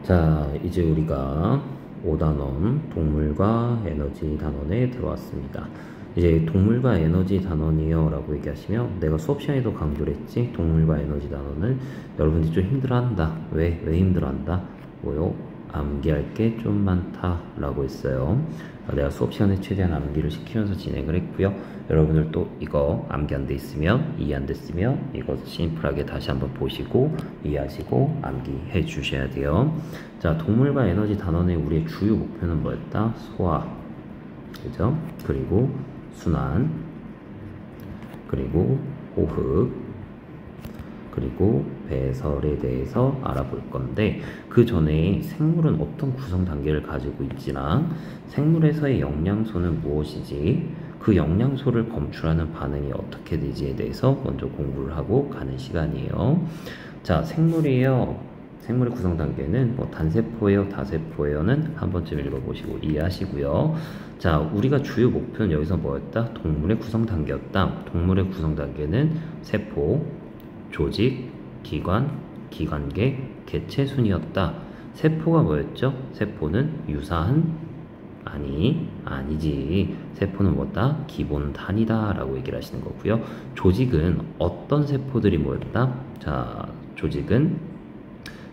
자, 이제 우리가 5단원 동물과 에너지 단원에 들어왔습니다. 이제 동물과 에너지 단원이요 라고 얘기하시면, 내가 수업 시간에도 강조를 했지, 동물과 에너지 단원은 여러분들이 좀 힘들어한다. 왜 힘들어한다? 뭐요? 암기할 게 좀 많다 라고 했어요. 내가 수업 시간에 최대한 암기를 시키면서 진행을 했고요. 여러분들 또 이거 암기 안 돼 있으면, 이해 안 됐으면 이거 심플하게 다시 한번 보시고 이해하시고 암기해 주셔야 돼요. 자, 동물과 에너지 단원의 우리의 주요 목표는 뭐였다? 소화, 그죠? 그리고 순환, 그리고 호흡, 그리고 배설에 대해서 알아볼 건데, 그 전에 생물은 어떤 구성 단계를 가지고 있지랑 생물에서의 영양소는 무엇이지, 그 영양소를 검출하는 반응이 어떻게 되지에 대해서 먼저 공부를 하고 가는 시간이에요. 자, 생물이에요. 생물의 구성 단계는 뭐 단세포예요, 다세포예요는 한 번쯤 읽어보시고 이해하시고요. 자, 우리가 주요 목표는 여기서 뭐였다? 동물의 구성 단계였다. 동물의 구성 단계는 세포, 조직, 기관, 기관계, 개체 순이었다. 세포가 뭐였죠? 세포는 유사한, 아니지. 세포는 뭐다? 기본 단위다 라고 얘기를 하시는 거고요. 조직은 어떤 세포들이 모였다? 자, 조직은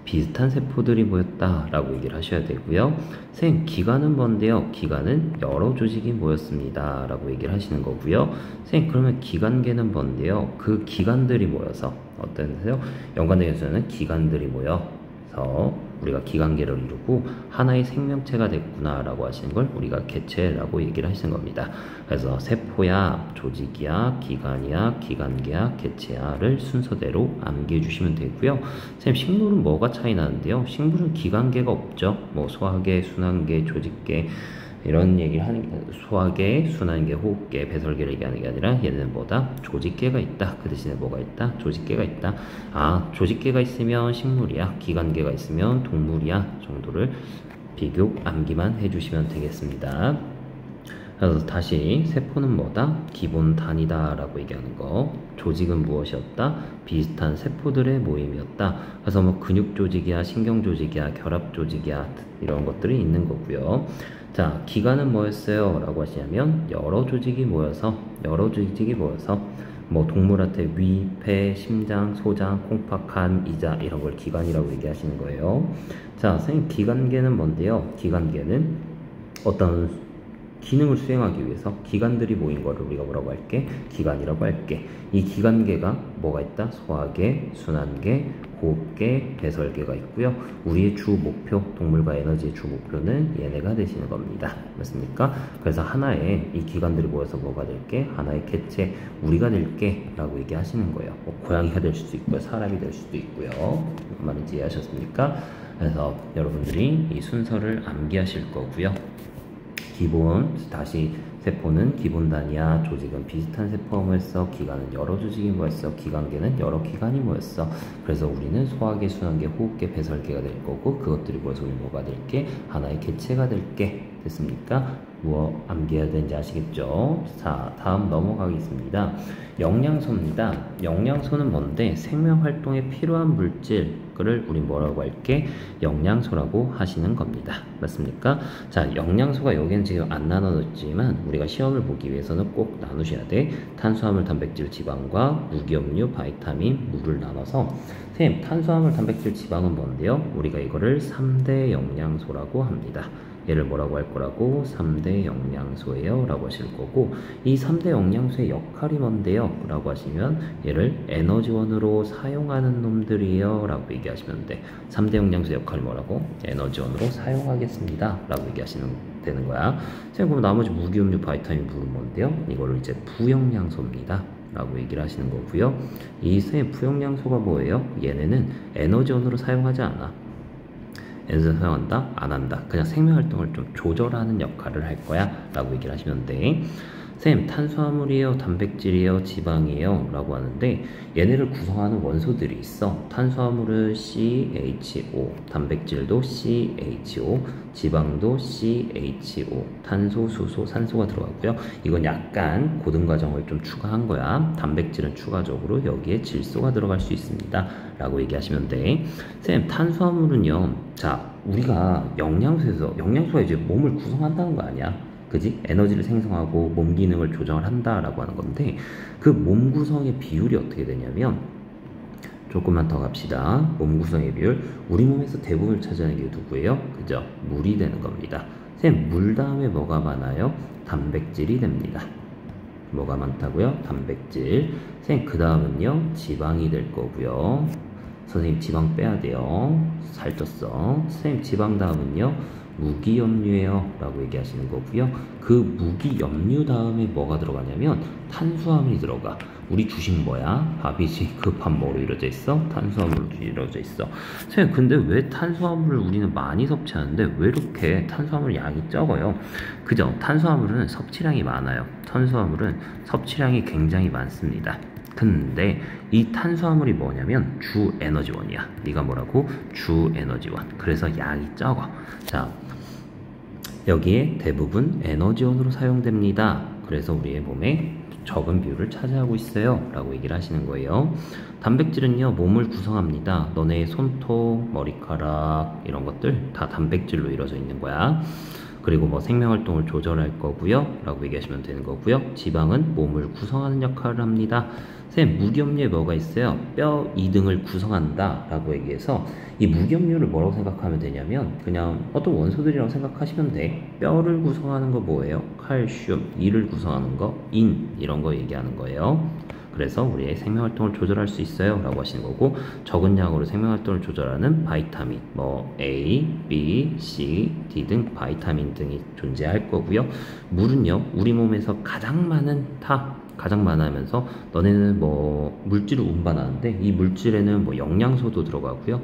비슷한 세포들이 모였다 라고 얘기를 하셔야 되고요. 선생님, 기관은 뭔데요? 기관은 여러 조직이 모였습니다 라고 얘기를 하시는 거고요. 선생님, 그러면 기관계는 뭔데요? 그 기관들이 모여서, 어떤데요? 연관계에서는 기관들이 모여서 우리가 기관계를 이루고 하나의 생명체가 됐구나 라고 하시는 걸 우리가 개체라고 얘기를 하시는 겁니다. 그래서 세포야, 조직이야, 기관이야, 기관계야, 개체야를 순서대로 암기해 주시면 되고요. 선생님, 식물은 뭐가 차이 나는데요? 식물은 기관계가 없죠. 뭐 소화계, 순환계, 조직계 이런 얘기를 하는 게, 소화계, 순환계, 호흡계, 배설계를 얘기하는 게 아니라 얘는 뭐다? 조직계가 있다. 그 대신에 뭐가 있다? 조직계가 있다. 아, 조직계가 있으면 식물이야, 기관계가 있으면 동물이야 정도를 비교 암기만 해주시면 되겠습니다. 그래서 다시, 세포는 뭐다? 기본 단위다 라고 얘기하는 거. 조직은 무엇이었다? 비슷한 세포들의 모임이었다. 그래서 뭐 근육 조직이야, 신경 조직이야, 결합 조직이야 이런 것들이 있는 거고요. 자, 기관은 뭐였어요? 라고 하시냐면 여러 조직이 모여서 뭐 동물한테 위, 폐, 심장, 소장, 콩팥, 간, 이자 이런 걸 기관이라고 얘기하시는 거예요. 자, 선생님, 기관계는 뭔데요? 기관계는 어떤 기능을 수행하기 위해서 기관들이 모인 거를 우리가 뭐라고 할게? 기관이라고 할게. 이 기관계가 뭐가 있다? 소화계, 순환계, 호흡계, 배설계가 있고요. 우리의 주 목표, 동물과 에너지의 주 목표는 얘네가 되시는 겁니다. 맞습니까? 그래서 하나의 이 기관들이 모여서 뭐가 될게? 하나의 개체, 우리가 될게 라고 얘기하시는 거예요. 뭐 고양이가 될 수도 있고요, 사람이 될 수도 있고요. 무슨 말인지 이해하셨습니까? 그래서 여러분들이 이 순서를 암기하실 거고요. 기본, 다시, 세포는 기본 단위야, 조직은 비슷한 세포가 모였어, 기관은 여러 조직이 모였어, 기관계는 여러 기관이 모였어. 그래서 우리는 소화계, 순환계, 호흡계, 배설계가 될 거고, 그것들이 모여서 우리 뭐가 될게? 하나의 개체가 될게. 됐습니까? 뭐 암기해야 되는지 아시겠죠? 자, 다음 넘어가겠습니다. 영양소입니다. 영양소는 뭔데? 생명활동에 필요한 물질을 우리 뭐라고 할게? 영양소라고 하시는 겁니다. 맞습니까? 자, 영양소가 여기는 지금 안 나눠졌지만 우리가 시험을 보기 위해서는 꼭 나누셔야 돼. 탄수화물, 단백질, 지방과 무기염류, 바이타민, 물을 나눠서, 선생님, 탄수화물, 단백질, 지방은 뭔데요? 우리가 이거를 3대 영양소라고 합니다. 얘를 뭐라고 할 거라고? 3대 영양소예요 라고 하실 거고, 이 3대 영양소의 역할이 뭔데요? 라고 하시면 얘를 에너지원으로 사용하는 놈들이에요 라고 얘기하시면 돼. 3대 영양소의 역할이 뭐라고? 에너지원으로 사용하겠습니다 라고 얘기하시면 되는 거야. 자, 그럼 나머지 무기음료, 바이타민, 물은 뭔데요? 이거를 이제 부영양소입니다 라고 얘기를 하시는 거고요. 이 세 부영양소가 뭐예요? 얘네는 에너지원으로 사용하지 않아. 에너지를 사용한다? 안 한다? 그냥 생명활동을 좀 조절하는 역할을 할 거야 라고 얘기를 하시면 돼. 쌤, 탄수화물이에요, 단백질이에요, 지방이에요 라고 하는데, 얘네를 구성하는 원소들이 있어. 탄수화물은 CHO, 단백질도 CHO, 지방도 CHO, 탄소, 수소, 산소가 들어가고요. 이건 약간 고등 과정을 좀 추가한 거야. 단백질은 추가적으로 여기에 질소가 들어갈 수 있습니다 라고 얘기하시면 돼. 쌤, 탄수화물은요, 자, 우리가 영양소가 이제 몸을 구성한다는 거 아니야? 그지? 에너지를 생성하고 몸 기능을 조정을 한다라고 하는 건데, 그 몸 구성의 비율이 어떻게 되냐면, 조금만 더 갑시다. 몸 구성의 비율. 우리 몸에서 대부분을 차지하는 게 누구예요? 그죠? 물이 되는 겁니다. 선생님, 물 다음에 뭐가 많아요? 단백질이 됩니다. 뭐가 많다고요? 단백질. 선생님, 그 다음은요? 지방이 될 거고요. 선생님, 지방 빼야 돼요. 살쪘어. 선생님, 지방 다음은요? 무기염류예요 라고 얘기하시는 거고요. 그 무기염류 다음에 뭐가 들어가냐면 탄수화물이 들어가. 우리 주식 뭐야? 밥이지. 그 밥 뭐로 이루어져 있어? 탄수화물로 이루어져 있어. 선생님, 근데 왜 탄수화물을 우리는 많이 섭취하는데 왜 이렇게 탄수화물 양이 적어요? 그죠? 탄수화물은 섭취량이 많아요. 탄수화물은 섭취량이 굉장히 많습니다. 근데 이 탄수화물이 뭐냐면 주 에너지원이야. 네가 뭐라고? 주 에너지원. 그래서 양이 적어. 자, 여기에 대부분 에너지원으로 사용됩니다. 그래서 우리의 몸에 적은 비율을 차지하고 있어요 라고 얘기를 하시는 거예요. 단백질은요, 몸을 구성합니다. 너네의 손톱, 머리카락 이런 것들 다 단백질로 이루어져 있는 거야. 그리고 뭐 생명활동을 조절할 거고요 라고 얘기하시면 되는 거고요. 지방은 몸을 구성하는 역할을 합니다. 선생님, 무기염류에 뭐가 있어요? 뼈 2등을 구성한다 라고 얘기해서, 이 무기염류를 뭐라고 생각하면 되냐면 그냥 어떤 원소들이라고 생각하시면 돼. 뼈를 구성하는 거 뭐예요? 칼슘. 이를 구성하는 거 인, 이런 거 얘기하는 거예요. 그래서 우리의 생명활동을 조절할 수 있어요 라고 하시는 거고, 적은 양으로 생명활동을 조절하는 바이타민, 뭐 A, B, C, D 등 바이타민 등이 존재할 거고요. 물은요, 우리 몸에서 가장 많으면서 너네는 뭐 물질을 운반하는데, 이 물질에는 뭐 영양소도 들어가고요.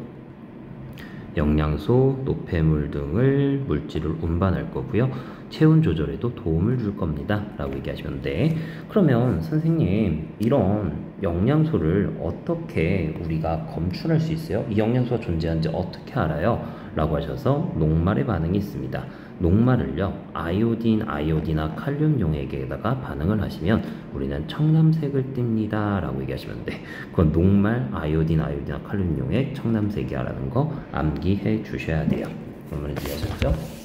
영양소, 노폐물 등을 물질을 운반할 거고요. 체온 조절에도 도움을 줄 겁니다 라고 얘기하시면 돼. 그러면 선생님, 이런 영양소를 어떻게 우리가 검출할 수 있어요? 이 영양소가 존재하는지 어떻게 알아요? 라고 하셔서 녹말의 반응이 있습니다. 녹말을요, 아이오디나 칼륨 용액에다가 반응을 하시면 우리는 청남색을 띱니다 라고 얘기하시면 돼. 그건 녹말, 아이오디나 칼륨 용액, 청남색이야 라는 거 암기해 주셔야 돼요. 그러면 이해하셨죠?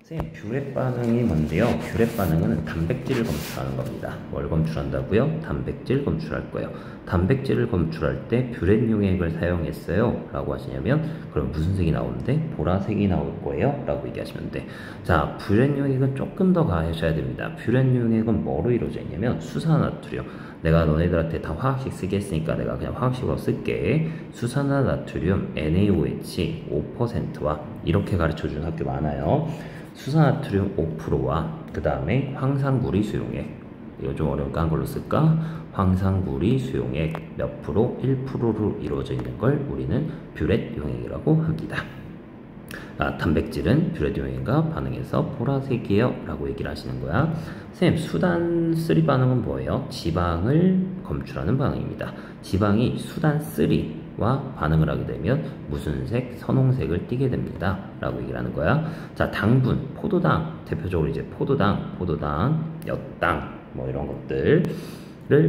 선생님, 뷰렛 반응이 뭔데요? 뷰렛 반응은 단백질을 검출하는 겁니다. 뭘 검출한다고요? 단백질 검출할 거예요. 단백질을 검출할 때 뷰렛 용액을 사용했어요 라고 하시냐면, 그럼 무슨 색이 나오는데? 보라색이 나올 거예요 라고 얘기하시면 돼. 자, 뷰렛 용액은 조금 더 가셔야 됩니다. 뷰렛 용액은 뭐로 이루어져 있냐면 수산화나트륨. 내가 너네들한테 다 화학식 쓰게 했으니까 내가 그냥 화학식으로 쓸게. 수산화나트륨 NaOH 5%와 이렇게 가르쳐주는 학교 많아요. 수산나트륨 5%와 그 다음에 황산구리 수용액, 이거 좀 어려우니까 한글로 쓸까? 황산구리 수용액 몇 프로? 1%로 이루어져 있는 걸 우리는 뷰렛 용액이라고 합니다. 단백질은 뷰렛 용액과 반응해서 보라색이에요 라고 얘기를 하시는 거야. 선생님, 수단3 반응은 뭐예요? 지방을 검출하는 반응입니다. 지방이 수단3 와 반응을 하게 되면 무슨 색? 선홍색을 띠게 됩니다 라고 얘기를 하는 거야. 자, 당분, 포도당, 대표적으로 이제 포도당, 엿당 뭐 이런 것들을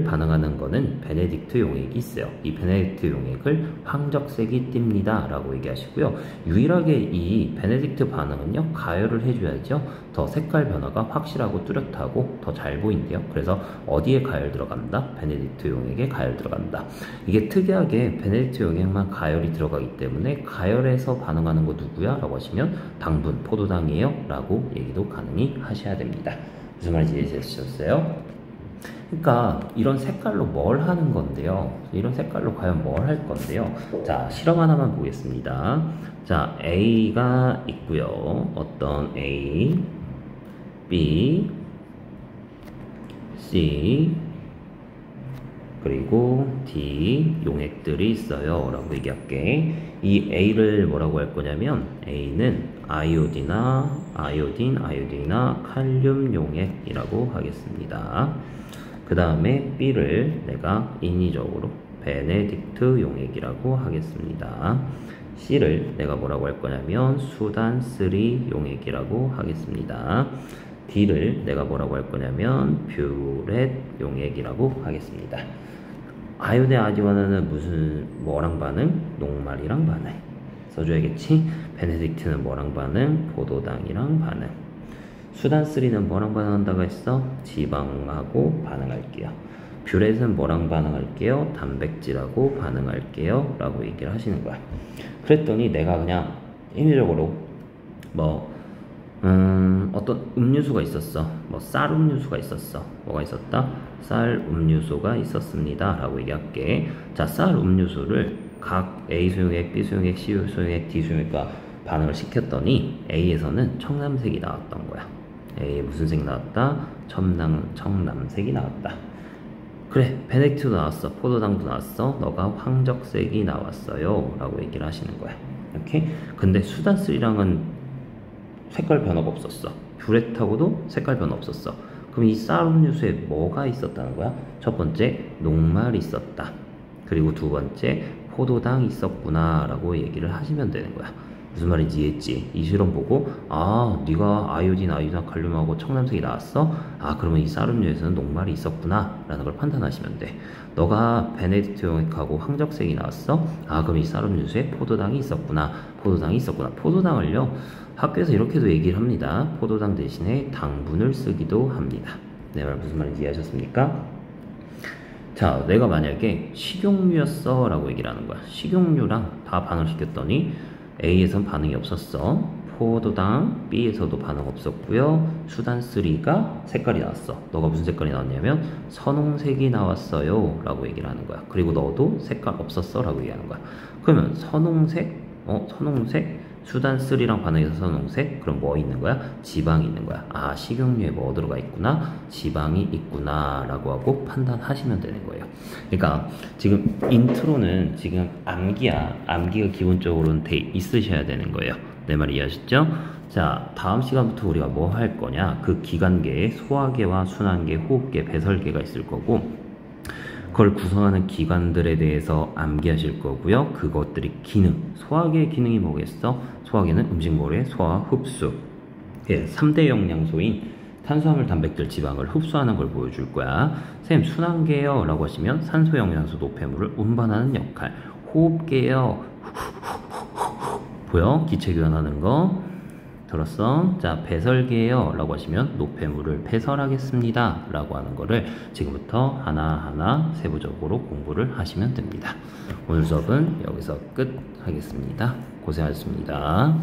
반응하는 거는 베네딕트 용액이 있어요. 이 베네딕트 용액을 황적색이 띱니다 라고 얘기하시고요. 유일하게 이 베네딕트 반응은요, 가열을 해줘야죠. 더 색깔 변화가 확실하고 뚜렷하고 더 잘 보인대요. 그래서 어디에 가열 들어간다? 베네딕트 용액에 가열 들어간다. 이게 특이하게 베네딕트 용액만 가열이 들어가기 때문에 가열해서 반응하는 거 누구야? 라고 하시면 당분, 포도당이에요 라고 얘기도 가능히 하셔야 됩니다. 무슨 말인지 이해되셨어요? 그러니까 이런 색깔로 뭘 하는 건데요? 이런 색깔로 과연 뭘 할 건데요? 자, 실험 하나만 보겠습니다. 자, A가 있고요. 어떤 A, B, C, 그리고 D 용액들이 있어요 라고 얘기할게. 이 A를 뭐라고 할 거냐면, A는 아이오디나 칼륨 용액이라고 하겠습니다. 그 다음에 B를 내가 인위적으로 베네딕트 용액이라고 하겠습니다. C를 내가 뭐라고 할 거냐면 수단3 용액이라고 하겠습니다. D를 내가 뭐라고 할 거냐면 뷰렛 용액이라고 하겠습니다. 아이오딘 아디와나는 무슨 뭐랑 반응? 녹말이랑 반응. 써줘야겠지. 베네딕트는 뭐랑 반응? 포도당이랑 반응. 수단 3는 뭐랑 반응한다고 했어? 지방하고 반응할게요. 뷰렛은 뭐랑 반응할게요? 단백질하고 반응할게요 라고 얘기를 하시는 거야. 그랬더니 내가 그냥 임의적으로 어떤 음료수가 있었어. 쌀 음료수가 있었어. 뭐가 있었다? 쌀 음료수가 있었습니다 라고 얘기할게. 자, 쌀 음료수를 각 A 수용액, B 수용액, C 수용액, D 수용액과 반응을 시켰더니 A에서는 청남색이 나왔던 거야. A에 무슨 색 나왔다? 청남색이 나왔다. 그래, 베네딕트도 나왔어. 포도당도 나왔어. 너가 황적색이 나왔어요 라고 얘기를 하시는 거야. 이렇게. 근데 수단3랑은 색깔 변화가 없었어. 뷰렛하고도 색깔 변화 없었어. 그럼 이 쌀 음료수에 뭐가 있었다는 거야? 첫 번째, 녹말이 있었다. 그리고 두 번째, 포도당이 있었구나 라고 얘기를 하시면 되는 거야. 무슨 말인지 이해했지? 이 실험 보고 네가 아이오딘, 칼륨하고 청남색이 나왔어? 그러면 이 쌀 음료에서는 녹말이 있었구나 라는 걸 판단하시면 돼. 너가 베네딕트 용액하고 황적색이 나왔어? 그럼 이 쌀 음료수에 포도당이 있었구나. 포도당을요, 학교에서 이렇게도 얘기를 합니다. 포도당 대신에 당분을 쓰기도 합니다. 내 말 무슨 말인지 이해하셨습니까? 자, 내가 만약에 식용유였어 라고 얘기를 하는 거야. 식용유랑 다 반응을 시켰더니 A에선 반응이 없었어. 포도당 B에서도 반응 없었고요. 수단 3가 색깔이 나왔어. 너가 무슨 색깔이 나왔냐면 선홍색이 나왔어요 라고 얘기를 하는 거야. 그리고 너도 색깔 없었어 라고 얘기하는 거야. 그러면 선홍색 수단 3랑 반응해서 선홍색. 그럼 뭐 있는 거야? 지방이 있는 거야. 식용유에 뭐 들어가 있구나? 지방이 있구나 라고 하고 판단하시면 되는 거예요. 그러니까 지금 인트로는 지금 암기가 기본적으로는 돼 있으셔야 되는 거예요. 내 말 이해하셨죠? 자, 다음 시간부터 우리가 뭐 할 거냐? 그 기관계에 소화계와 순환계, 호흡계, 배설계가 있을 거고, 그걸 구성하는 기관들에 대해서 암기하실 거고요. 그것들이 기능, 소화계의 기능이 뭐겠어? 소화계는 음식물의 소화, 흡수, 3대 영양소인 탄수화물, 단백질, 지방을 흡수하는 걸 보여줄 거야. 선생님, 순환계요 라고 하시면 산소, 영양소, 노폐물을 운반하는 역할. 호흡계요, 보여? 기체 교환하는 거 들었어? 자, 배설계요 라고 하시면 노폐물을 배설하겠습니다 라고 하는 거를 지금부터 하나하나 세부적으로 공부를 하시면 됩니다. 오늘 수업은 여기서 끝 하겠습니다. 고생하셨습니다.